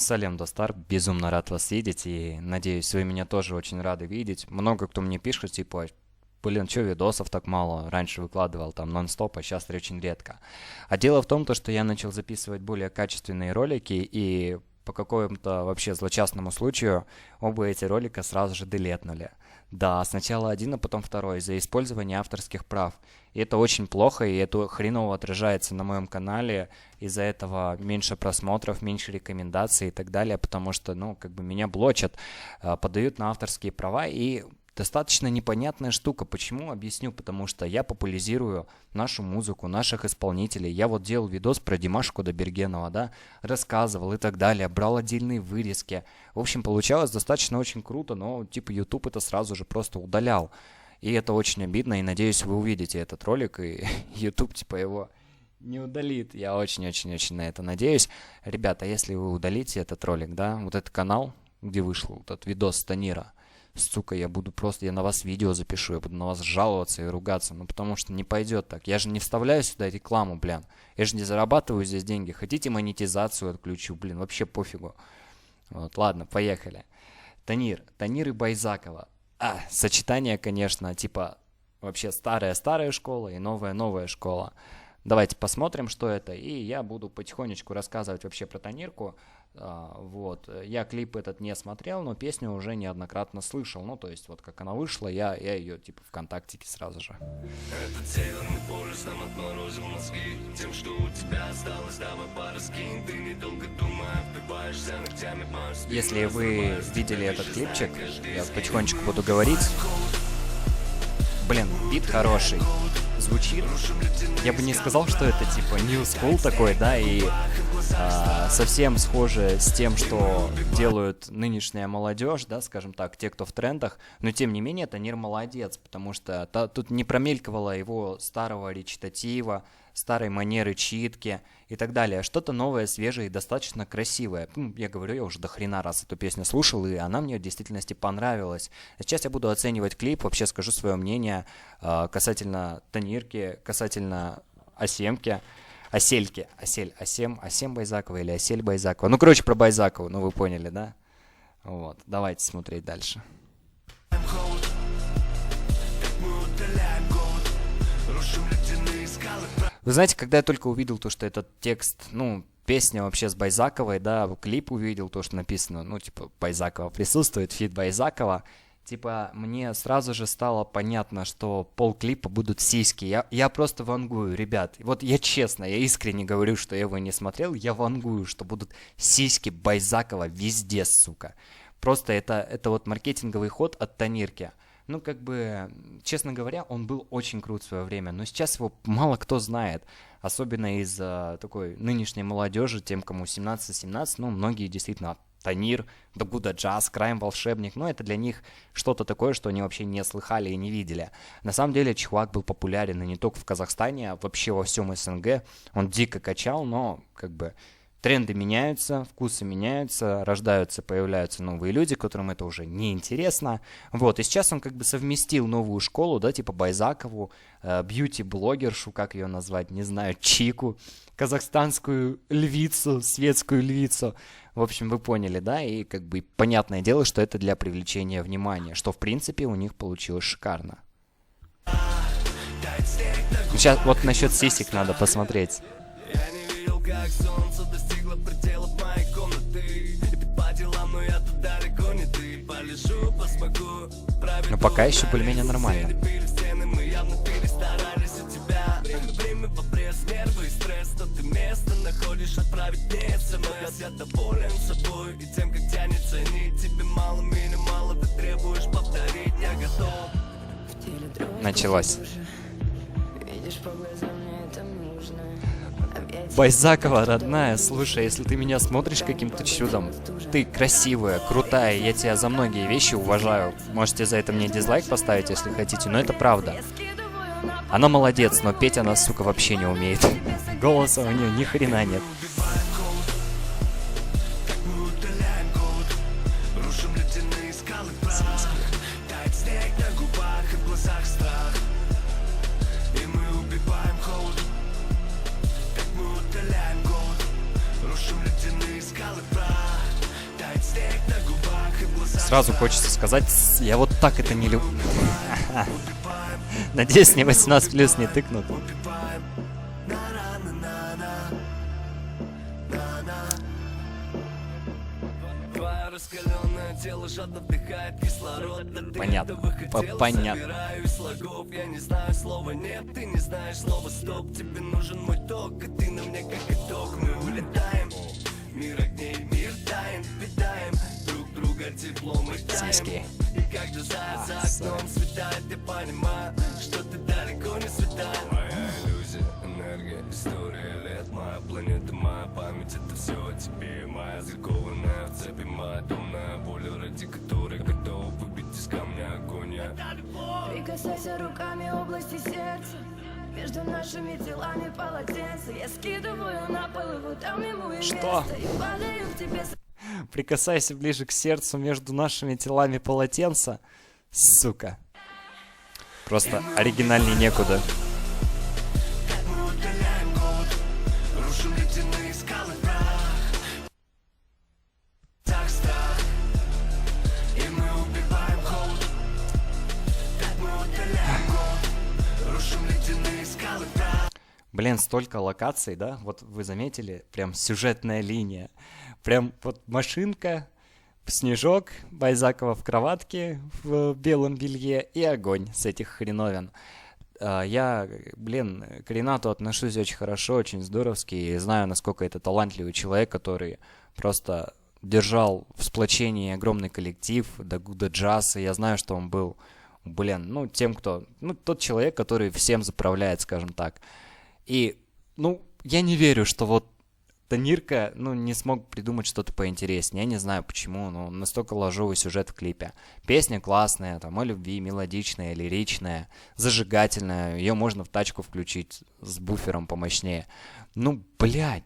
Салем, Достар, безумно рад вас видеть и надеюсь, вы меня тоже очень рады видеть. Много кто мне пишет, типа, блин, чё видосов так мало? Раньше выкладывал там нон-стоп, а сейчас очень редко. А дело в том, то, что я начал записывать более качественные ролики и по какому-то вообще злочастному случаю оба эти ролика сразу же делетнули. Да, сначала один, а потом второй, из-за использования авторских прав. И это очень плохо, и это хреново отражается на моем канале. Из-за этого меньше просмотров, меньше рекомендаций и так далее, потому что, ну, как бы меня блочат, подают на авторские права, и достаточно непонятная штука. Почему? Объясню. Потому что я популяризирую нашу музыку, наших исполнителей. Я вот делал видос про Димаша Кудайбергенова, да, рассказывал и так далее, брал отдельные вырезки. В общем, получалось достаточно очень круто, но типа YouTube это сразу же просто удалял. И это очень обидно, и надеюсь, вы увидите этот ролик, и YouTube типа его не удалит. Я очень-очень-очень на это надеюсь. Ребята, если вы удалите этот ролик, да, вот этот канал, где вышел вот этот видос с Танира, сука, я на вас видео запишу, я буду на вас жаловаться и ругаться, ну потому что не пойдет так. Я же не вставляю сюда рекламу, блин. Я же не зарабатываю здесь деньги. Хотите монетизацию отключу, блин, вообще пофигу. Вот, ладно, поехали. Танир и Байзакова. Сочетание, конечно, типа вообще старая-старая школа и новая-новая школа. Давайте посмотрим, что это, и я буду потихонечку рассказывать вообще про Танирку. Вот, я клип этот не смотрел, но песню уже неоднократно слышал. Ну, то есть, вот как она вышла, я ее типа ВКонтактике сразу же. Этот северный полюс нам отморозил мозги тем, что у тебя осталось, давай пораскинь. Ты недолго думая, впиваешься ногтями в мою спину. Если вы видели этот клипчик, я потихонечку буду говорить. Блин, бит хороший. Звучит. Я бы не сказал, что это типа new school такой, да, и совсем схоже с тем, что делают нынешняя молодежь, да, скажем так, те, кто в трендах, но тем не менее Танир молодец, потому что тут не промелькивало его старого речитатива, старой манеры читки и так далее. Что-то новое, свежее и достаточно красивое. Я говорю, я уже до хрена раз эту песню слушал, и она мне в действительности понравилась. Сейчас я буду оценивать клип, вообще скажу свое мнение касательно Танирки, касательно Асемки. Асем Байзакова или Асель Байзакова. Ну, короче, про Байзакову, ну вы поняли, да? Вот, давайте смотреть дальше. Вы знаете, когда я только увидел то, что этот текст, ну, песня вообще с Байзаковой, да, клип увидел то, что написано, ну, типа, Байзакова присутствует, фит Байзакова, типа, мне сразу же стало понятно, что полклипа будут сиськи. Я просто вангую, ребят. Вот я честно, я искренне говорю, что я его не смотрел, я вангую, что будут сиськи Байзакова везде, сука. Просто это вот маркетинговый ход от Танирки. Ну, как бы, честно говоря, он был очень крут в свое время, но сейчас его мало кто знает, особенно из такой нынешней молодежи, тем, кому 17-17, ну, многие действительно Танир, Дагуда Джаз, Крайм Волшебник, но это для них что-то такое, что они вообще не слыхали и не видели. На самом деле, чувак был популярен и не только в Казахстане, а вообще во всем СНГ, он дико качал, но, как бы, тренды меняются, вкусы меняются, рождаются, появляются новые люди, которым это уже не интересно. Вот, и сейчас он как бы совместил новую школу, да, типа Байзакову, бьюти-блогершу, как ее назвать, не знаю, Чику, казахстанскую львицу, светскую львицу. В общем, вы поняли, да, и как бы понятное дело, что это для привлечения внимания, что в принципе у них получилось шикарно. Сейчас вот насчет сисек надо посмотреть. Как солнце достигло предела моей комнаты. Ты по делам, но я тут далеко не ты. Полежу, посмогу. Но пока еще более-менее нормально. Мы явно перестарались у тебя. Время в обрез, нервы и стресс. Но ты место находишь отправить мне смс. Я доволен собой и тем, как тянется нить. Тебе мало, меня мало, ты требуешь повторить. Я готов. Началось. Байзакова, родная, слушай, если ты меня смотришь каким-то чудом, ты красивая, крутая, я тебя за многие вещи уважаю. Можете за это мне дизлайк поставить, если хотите, но это правда. Она молодец, но петь она, сука, вообще не умеет. Голоса у нее ни хрена нет. сразу хочется сказать, я вот так это не люблю. Надеюсь, не 18+ не тыкнут. Понятно. Понятно. Я не знаю слова нет, ты не знаешь слова стоп. Тебе нужен мой ток, а ты на мне как итог. Мы улетаем, мир огней, мир тайн, питаем друг друга теплом и таем. Сиськи. И когда за окном светает, я понимаю, что ты далеко не святая. Моя иллюзия, энергия, история лет. Моя планета, моя память, это все о тебе. Моя закованная в цепи, моя томная боль, ради которой готов выбить из камня огонь. Прикасайся руками области сердца. Между нашими телами полотенце. Я скидываю на пол его, там ему и Что? место. И падаю в тебе. Прикасайся ближе к сердцу между нашими телами полотенца. Сука. Просто оригинальней некуда. Мы удаляем голод, рушим ледяные скалы в прах. Так страх, и мы убиваем холод. Так мы удаляем голод, рушим ледяные скалы в прах. Блин, столько локаций, да? Вот вы заметили, прям сюжетная линия. Прям вот машинка, снежок, Байзакова в кроватке в белом белье и огонь с этих хреновин. Я, блин, к Ренату отношусь очень хорошо, очень здоровски, и знаю, насколько это талантливый человек, который просто держал в сплочении огромный коллектив до Гуда Джаз, и я знаю, что он был, блин, ну, тем, кто, ну, тот человек, который всем заправляет, скажем так. И, ну, я не верю, что вот Танирка, ну, не смог придумать что-то поинтереснее. Я не знаю почему, но настолько ложовый сюжет в клипе. Песня классная, там, о любви, мелодичная, лиричная, зажигательная. Ее можно в тачку включить с буфером помощнее. Ну, блядь,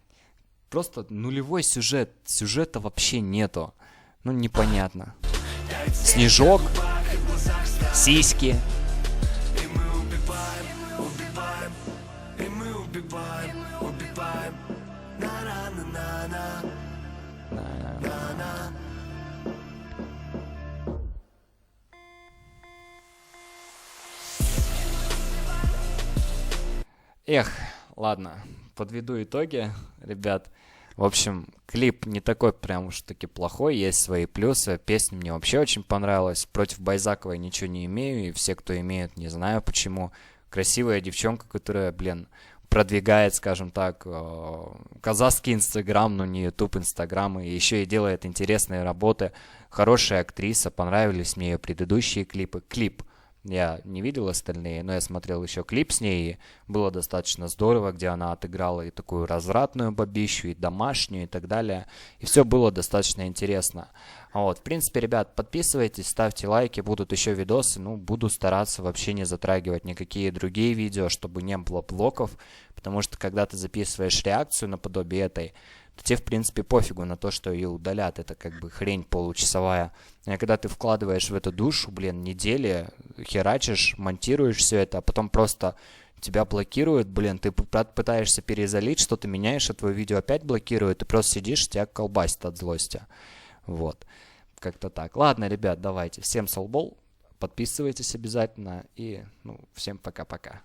просто нулевой сюжет. Сюжета вообще нету. Ну, непонятно. Снежок, сиськи. И мы убиваем, убиваем, и мы убиваем, убиваем. На-на-на-на-на, на-на. Эх, ладно, подведу итоги, ребят. В общем, клип не такой прям уж таки плохой, есть свои плюсы. Песня мне вообще очень понравилась. Против Байзаковой ничего не имею, и все, кто имеет, не знаю почему. Красивая девчонка, которая, блин, продвигает, скажем так, казахский Инстаграм, но не Ютуб, Инстаграм, и еще и делает интересные работы. Хорошая актриса, понравились мне ее предыдущие клипы. Клип я не видел остальные, но я смотрел еще клип с ней, и было достаточно здорово, где она отыграла и такую развратную бабищу, и домашнюю, и так далее. И все было достаточно интересно. Вот, в принципе, ребят, подписывайтесь, ставьте лайки, будут еще видосы, ну, буду стараться вообще не затрагивать никакие другие видео, чтобы не было блоков, потому что когда ты записываешь реакцию наподобие этой, то тебе, в принципе, пофигу на то, что ее удалят. Это как бы хрень получасовая. А когда ты вкладываешь в эту душу, блин, недели, херачишь, монтируешь все это, а потом просто тебя блокируют, блин, ты пытаешься перезалить, что-то меняешь, а твое видео опять блокируют, ты просто сидишь, тебя колбасит от злости. Вот. Как-то так. Ладно, ребят, давайте. Всем солбол. Подписывайтесь обязательно. И, ну, всем пока-пока.